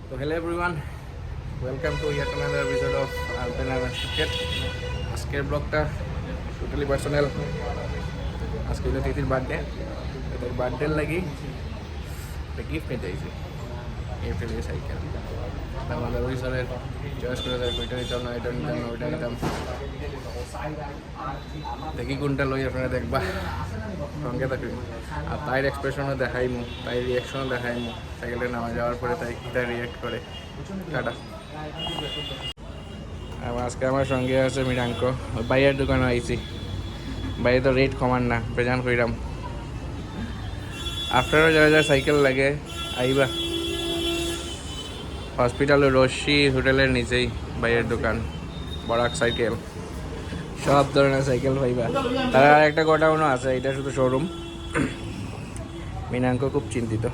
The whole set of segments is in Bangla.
তো hello everyone, welcome to yet another episode of Alpine Unrestricted. আজকের ব্লগটা টোটালি পার্সোনাল। আজকে হলো তিথির বার্থডে। এদের বার্থডের লাগি একটা গিফট নিতে চাইছি, এপ্রিলের সাইকেল। আমাদের অফিসারের চয়েস করে দেয় ওইটা নিতাম না, এটা নিতাম না, ওইটা নিতাম। দেখি কোনটা লই, আপনারা দেখবা, সঙ্গে থাকবেন। আর তাই এক্সপ্রেশনও দেখাইমু, তাই রিয়াকশনও দেখাইমু সাইকেলে নামা যাওয়ার পরে তাই কীটা রিয়াক্ট করে। টাটা। আজকে আমার সঙ্গে আছে মীরাঙ্ক। বাইরের দোকানে আইছি, বাইরে তো রেট কমান না, প্রেজেন্ট কইরাম। আপনারও যারা যারা সাইকেল লাগে আইবা। হসপিটাল রশি হোটেলের নিচেই বাইরের দোকান, বরাক সাইকেল, সব ধরনের সাইকেল পাইবা। তার আর একটা গোডাউনও আছে, এটা শুধু শোরুম। মীনাঙ্ক খুব চিন্তিত।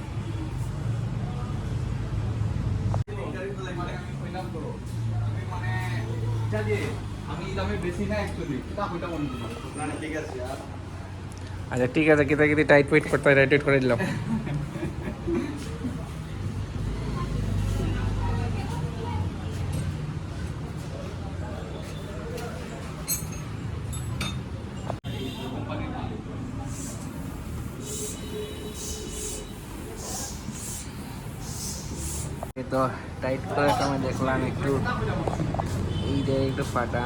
আচ্ছা ঠিক আছে, কিতা কিতি টাইট ওয়েট করতে হয়, টাইট ওয়েট করে দিলাম। তো টাইট করার সময় দেখলাম একটু এইটা একটু ফাটা,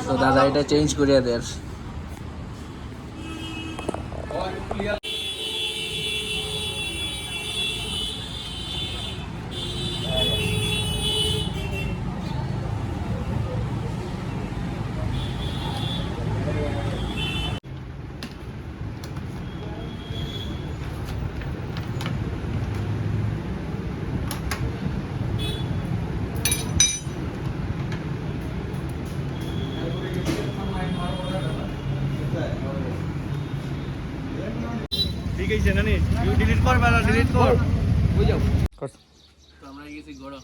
তো দাদা এটা চেঞ্জ করিয়া দেয়। ঠিক আছে নানি, ডিলিট কর, বেলা ডিলিট কর, বুঝ যাও। তো আমরা গেছি গড়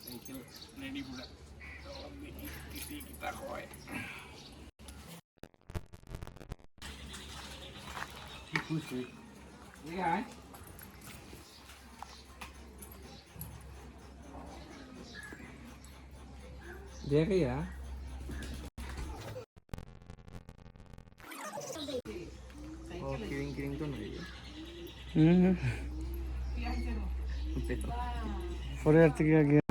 সাইকেল রেডি পুরা। তো দেখি কিতি কিতা হয়। ঠিক খুশি এই আয় দেখে ইয়া ও কিরিং কিরিং তো নাই। পরে আর থেকে গিয়া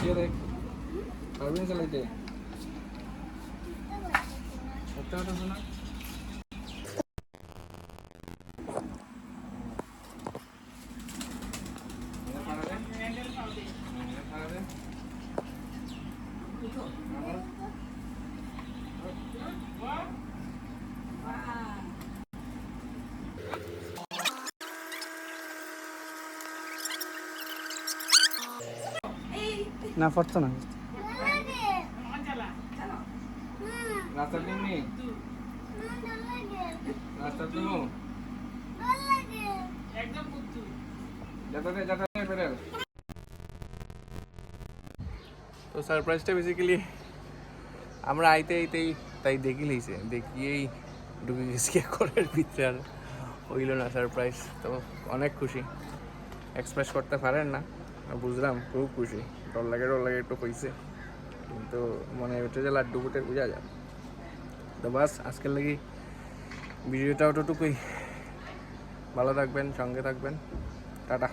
ये देख अरविंद चलाते सत्ता तो सुना না পড়তো না। रास्ता टिमनी रास्ता टिमो एकदम कुत्तू जाता है पेडल। তো সারপ্রাইজটা বেসিক্যালি আমরা আইতে আইতেই তাই দেখি লইছে, দেখিয়েই ঢুকে গেছি ঘরের ভিতরে। আর হইল না সারপ্রাইজ, তো অনেক খুশি, এক্সপ্রেস করতে পারেন না। বুঝলাম খুব খুশি, ডর লাগে একটু হয়েছে, কিন্তু মনে হচ্ছে যে লাড্ডু ফুটে বোঝা যায়। তো বাস আজকের লাগি ভিডিওটা অতটুকুই। ভালো থাকবেন, সঙ্গে থাকবেন, টাটা।